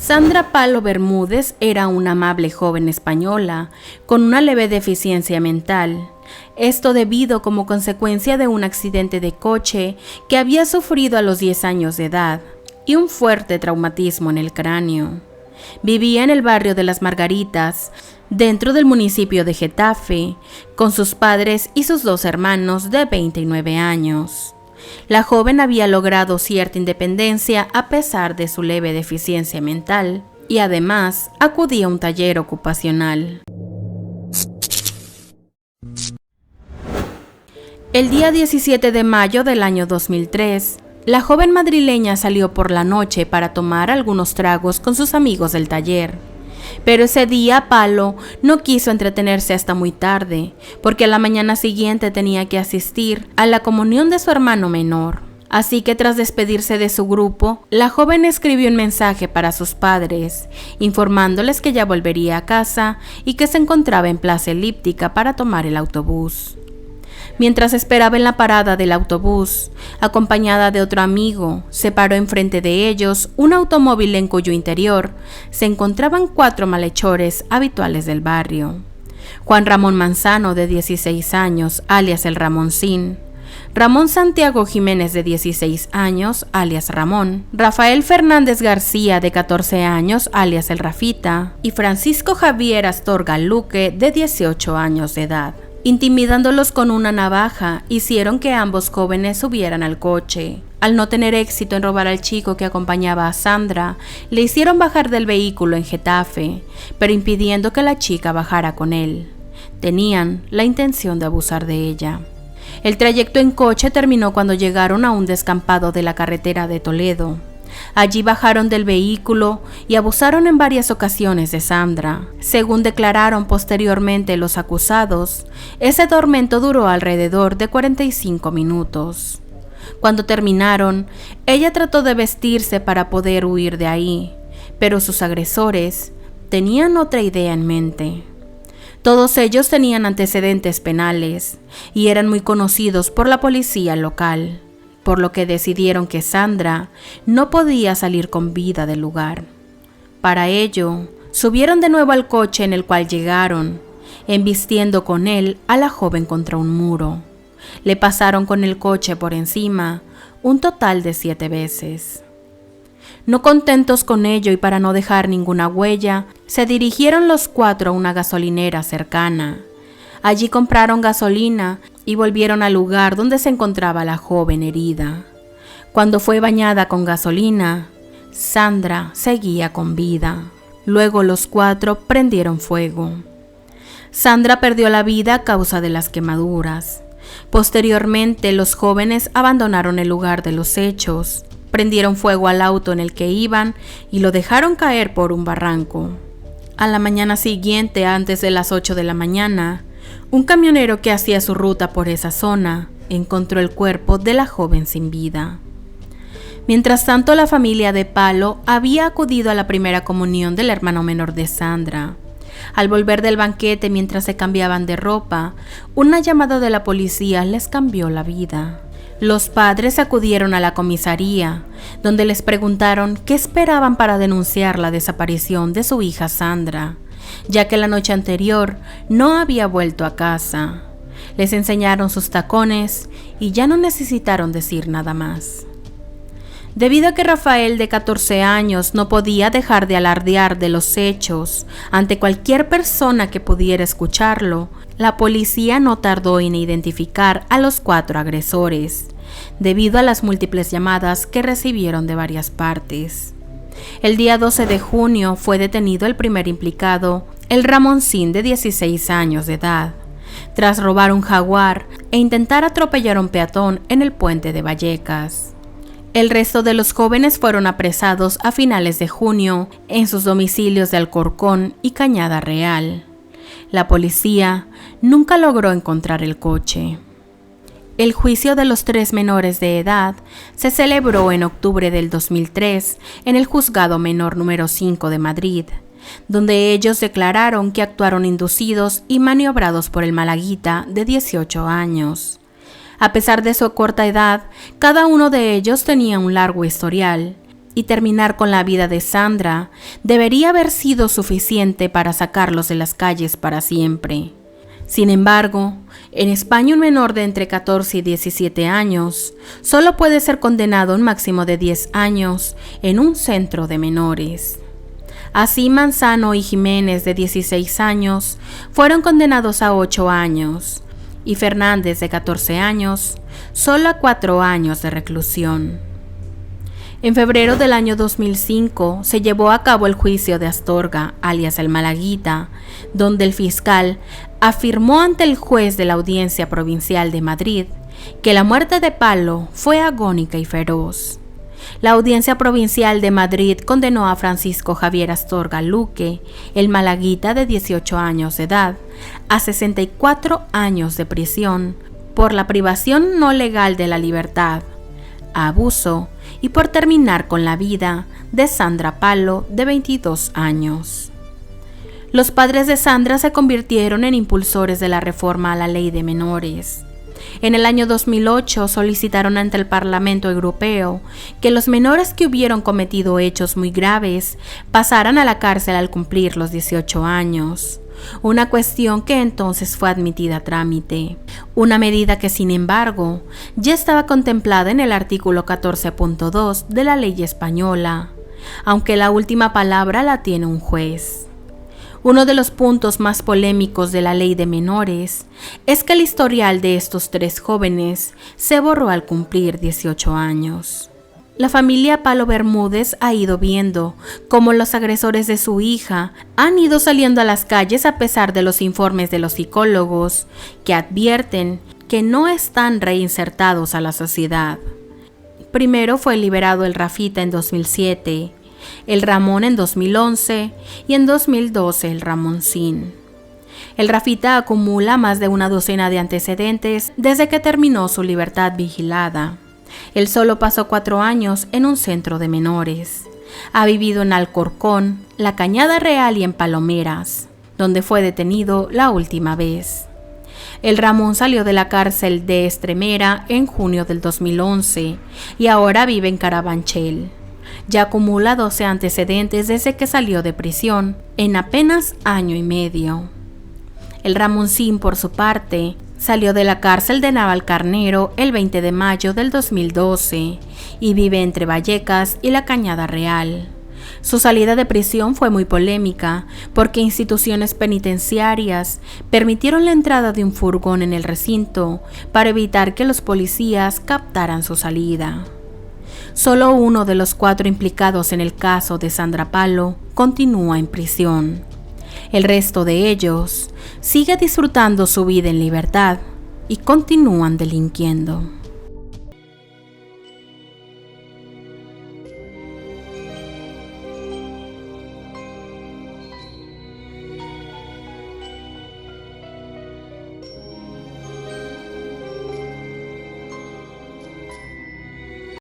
Sandra Palo Bermúdez era una amable joven española con una leve deficiencia mental. Esto debido como consecuencia de un accidente de coche que había sufrido a los 10 años de edad y un fuerte traumatismo en el cráneo. Vivía en el barrio de Las Margaritas, dentro del municipio de Getafe, con sus padres y sus 2 hermanos de 29 años. La joven había logrado cierta independencia a pesar de su leve deficiencia mental y además acudía a un taller ocupacional. El día 17 de mayo del año 2003, la joven madrileña salió por la noche para tomar algunos tragos con sus amigos del taller. Pero ese día Palo no quiso entretenerse hasta muy tarde, porque a la mañana siguiente tenía que asistir a la comunión de su hermano menor. Así que tras despedirse de su grupo, la joven escribió un mensaje para sus padres, informándoles que ya volvería a casa y que se encontraba en Plaza Elíptica para tomar el autobús. Mientras esperaba en la parada del autobús, acompañada de otro amigo, se paró enfrente de ellos un automóvil en cuyo interior se encontraban 4 malhechores habituales del barrio. Juan Ramón Manzano, de 16 años, alias el Ramoncín; Ramón Santiago Jiménez, de 16 años, alias Ramón; Rafael Fernández García, de 14 años, alias el Rafita; y Francisco Javier Astorga Luque, de 18 años de edad. Intimidándolos con una navaja, hicieron que ambos jóvenes subieran al coche. Al no tener éxito en robar al chico que acompañaba a Sandra, le hicieron bajar del vehículo en Getafe, pero impidiendo que la chica bajara con él. Tenían la intención de abusar de ella. El trayecto en coche terminó cuando llegaron a un descampado de la carretera de Toledo. Allí bajaron del vehículo y abusaron en varias ocasiones de Sandra. Según declararon posteriormente los acusados, ese tormento duró alrededor de 45 minutos. Cuando terminaron, ella trató de vestirse para poder huir de ahí, pero sus agresores tenían otra idea en mente. Todos ellos tenían antecedentes penales y eran muy conocidos por la policía local, por lo que decidieron que Sandra no podía salir con vida del lugar. Para ello, subieron de nuevo al coche en el cual llegaron, embistiendo con él a la joven contra un muro. Le pasaron con el coche por encima un total de 7 veces. No contentos con ello y para no dejar ninguna huella, se dirigieron los 4 a una gasolinera cercana. Allí compraron gasolina y volvieron al lugar donde se encontraba la joven herida. Cuando fue bañada con gasolina, Sandra seguía con vida. Luego los 4 prendieron fuego. Sandra perdió la vida a causa de las quemaduras. Posteriormente, los jóvenes abandonaron el lugar de los hechos, prendieron fuego al auto en el que iban y lo dejaron caer por un barranco. A la mañana siguiente, antes de las 8 de la mañana, un camionero que hacía su ruta por esa zona encontró el cuerpo de la joven sin vida. Mientras tanto, la familia de Palo había acudido a la primera comunión del hermano menor de Sandra. Al volver del banquete mientras se cambiaban de ropa, una llamada de la policía les cambió la vida. Los padres acudieron a la comisaría, donde les preguntaron qué esperaban para denunciar la desaparición de su hija Sandra, ya que la noche anterior no había vuelto a casa. Les enseñaron sus tacones y ya no necesitaron decir nada más. Debido a que Rafael, de 14 años, no podía dejar de alardear de los hechos ante cualquier persona que pudiera escucharlo, la policía no tardó en identificar a los 4 agresores, debido a las múltiples llamadas que recibieron de varias partes. El día 12 de junio fue detenido el primer implicado, el Ramoncín, de 16 años de edad, tras robar un jaguar e intentar atropellar a un peatón en el puente de Vallecas. El resto de los jóvenes fueron apresados a finales de junio en sus domicilios de Alcorcón y Cañada Real. La policía nunca logró encontrar el coche. El juicio de los 3 menores de edad se celebró en octubre del 2003 en el Juzgado Menor número 5 de Madrid, donde ellos declararon que actuaron inducidos y maniobrados por el malaguita de 18 años. A pesar de su corta edad, cada uno de ellos tenía un largo historial, y terminar con la vida de Sandra debería haber sido suficiente para sacarlos de las calles para siempre. Sin embargo, en España un menor de entre 14 y 17 años solo puede ser condenado a un máximo de 10 años en un centro de menores. Así, Manzano y Jiménez, de 16 años, fueron condenados a 8 años, y Fernández, de 14 años, solo a 4 años de reclusión. En febrero del año 2005 se llevó a cabo el juicio de Astorga, alias el Malaguita, donde el fiscal afirmó ante el juez de la Audiencia Provincial de Madrid que la muerte de Palo fue agónica y feroz. La Audiencia Provincial de Madrid condenó a Francisco Javier Astorga Luque, el Malaguita de 18 años de edad, a 64 años de prisión por la privación no legal de la libertad, abuso y por terminar con la vida de Sandra Palo, de 22 años. Los padres de Sandra se convirtieron en impulsores de la reforma a la ley de menores. En el año 2008 solicitaron ante el Parlamento Europeo que los menores que hubieran cometido hechos muy graves pasaran a la cárcel al cumplir los 18 años, una cuestión que entonces fue admitida a trámite, una medida que sin embargo ya estaba contemplada en el artículo 14.2 de la ley española, aunque la última palabra la tiene un juez. Uno de los puntos más polémicos de la ley de menores es que el historial de estos 3 jóvenes se borró al cumplir 18 años. La familia Palo Bermúdez ha ido viendo cómo los agresores de su hija han ido saliendo a las calles a pesar de los informes de los psicólogos que advierten que no están reinsertados a la sociedad. Primero fue liberado el Rafita en 2007, el Ramón en 2011 y en 2012 el Ramoncín. El Rafita acumula más de una docena de antecedentes desde que terminó su libertad vigilada. Él solo pasó 4 años en un centro de menores. Ha vivido en Alcorcón, La Cañada Real y en Palomeras, donde fue detenido la última vez. El Ramón salió de la cárcel de Estremera en junio del 2011 y ahora vive en Carabanchel. Ya acumula 12 antecedentes desde que salió de prisión, en apenas año y medio. El Ramoncín, por su parte, salió de la cárcel de Navalcarnero el 20 de mayo del 2012 y vive entre Vallecas y La Cañada Real. Su salida de prisión fue muy polémica porque instituciones penitenciarias permitieron la entrada de un furgón en el recinto para evitar que los policías captaran su salida. Solo uno de los 4 implicados en el caso de Sandra Palo continúa en prisión. El resto de ellos sigue disfrutando su vida en libertad y continúan delinquiendo.